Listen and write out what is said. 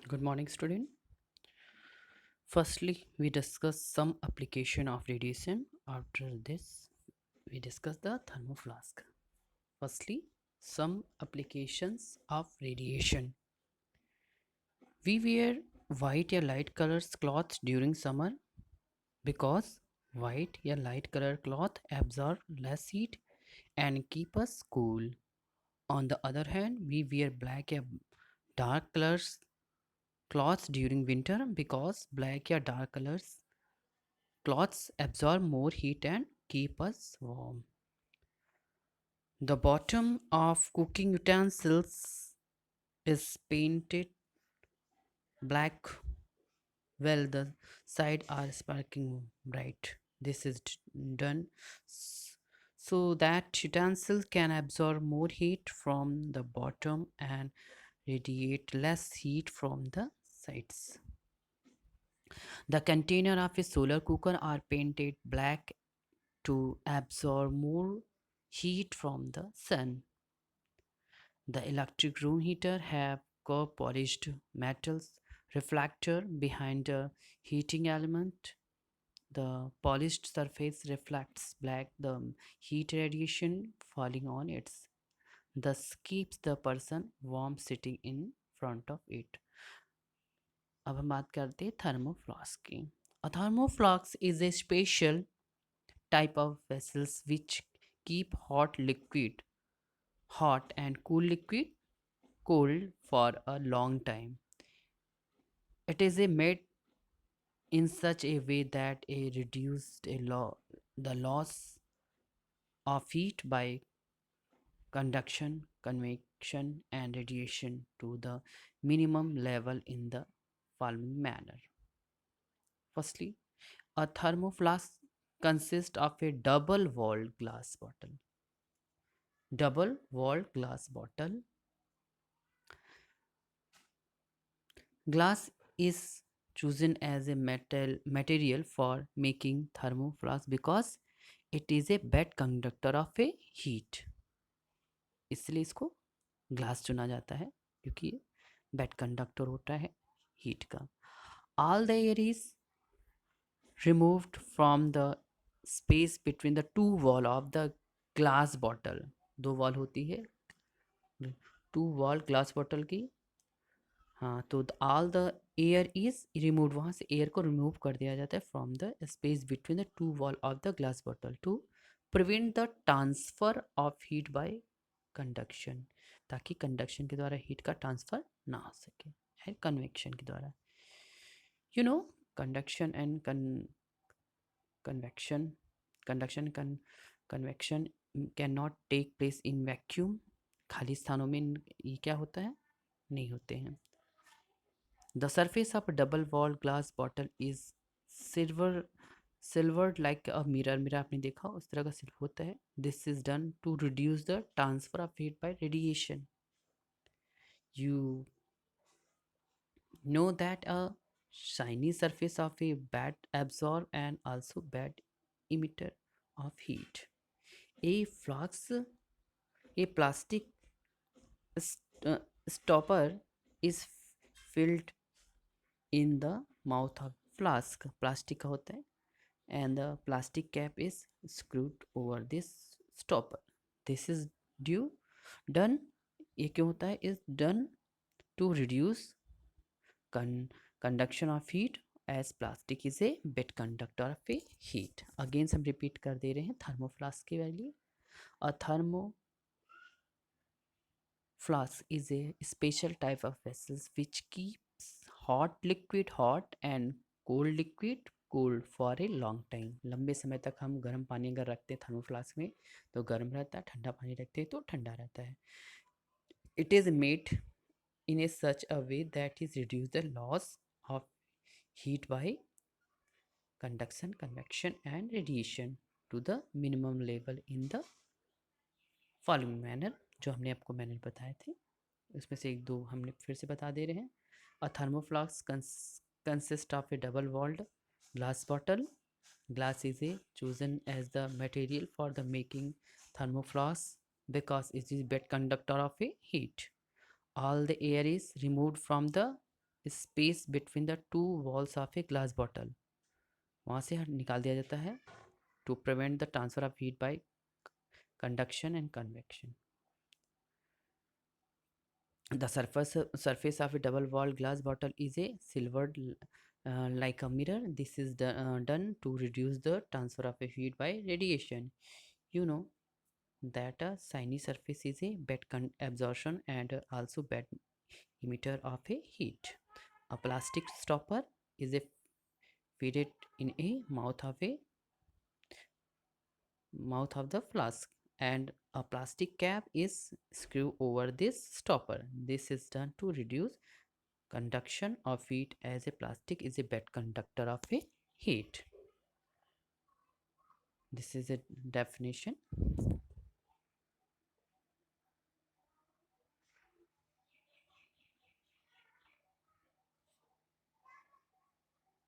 Good morning, student. Firstly, we discuss some application of radiation. After this, we discuss the thermoflask. Firstly, some applications of radiation. We wear white or light colors cloths during summer because white or light color cloth absorb less heat and keep us cool. On the other hand, we wear black or dark colors cloths during winter because black or dark colors cloths absorb more heat and keep us warm. The bottom of cooking utensils is painted black while the sides are sparkling bright. This is done so that utensils can absorb more heat from the bottom and radiate less heat from the sides. The container of a solar cooker are painted black to absorb more heat from the sun. The electric room heater have curved polished metals reflector behind the heating element. The polished surface reflects back the heat radiation falling on it, thus keeps the person warm sitting in front of it. अब हम बात करते हैं thermoflask की. A thermoflask is a special type of vessels which keep hot and cool liquid cold for a long time. It is a made in such a way that a reduced the loss of heat by conduction, convection, and radiation to the minimum level in the following manner. Firstly, a thermoflask consists of a double-walled glass bottle. Double-walled glass bottle. Glass is chosen as a material for making thermoflask because it is a bad conductor of a heat. इसलिए इसको glass चुना जाता है क्योंकि ये bad conductor होता है heat का. All the air is removed from the space between the two wall of the glass bottle. दो वॉल होती है टू वॉल ग्लास बॉटल की. हाँ, तो all the air is remove, वहाँ से एयर को रिमूव कर दिया जाता है from the space between the two wall of the glass bottle to prevent the transfer of heat by conduction, ताकि कंडक्शन के द्वारा हीट का ट्रांसफर ना हो सके, है कन्वेक्शन के द्वारा. You know conduction and convection conduction convection can not take place in vacuum. खाली स्थानों में ये क्या होता है, नहीं होते हैं. The surface of a double walled glass bottle is silvered like a mirror. Mirror आपने देखा उस तरह का सिल्वर होता है. This is done to reduce the transfer of heat by radiation. You know that a shiny surface of a bad absorb and also bad emitter of heat. A flask, a plastic stopper is filled in the mouth of flask. Plastic का होता है and the plastic cap is screwed over this stopper. This is due done, ये क्यों होता है, is done to reduce conduction of heat as plastic is a bad conductor of a heat. Again हम repeat कर दे रहे हैं thermoflask की value. A thermoflask is a special type of vessels which keeps hot liquid hot and cold liquid cold for a long time. लंबे समय तक हम गर्म पानी अगर रखते हैं थर्मोफ्लास्क में तो गर्म रहता है, ठंडा पानी रखते हैं तो ठंडा रहता है. It is made in a such a way that is reduce the loss of heat by conduction, convection and radiation to the minimum level in the following manner. जो हमने आपको मैनर बताए थे उसमें से एक दो हमने फिर से बता दे रहे हैं. A thermoflask consists of a double-walled glass bottle. Glass is chosen as the material for the making thermoflask because it is best conductor of a heat. All the air is removed from the space between the two walls of a glass bottle. वहाँ से निकाल दिया जाता है to prevent the transfer of heat by conduction and convection. The surface of a double walled glass bottle is a silvered like a mirror. This is done to reduce the transfer of a heat by radiation. You know that a shiny surface is a bad absorption and also bad emitter of a heat. A plastic stopper is a fitted in a mouth of the flask, and a plastic cap is screwed over this stopper. This is done to reduce conduction of heat, as a plastic is a bad conductor of a heat. This is a definition.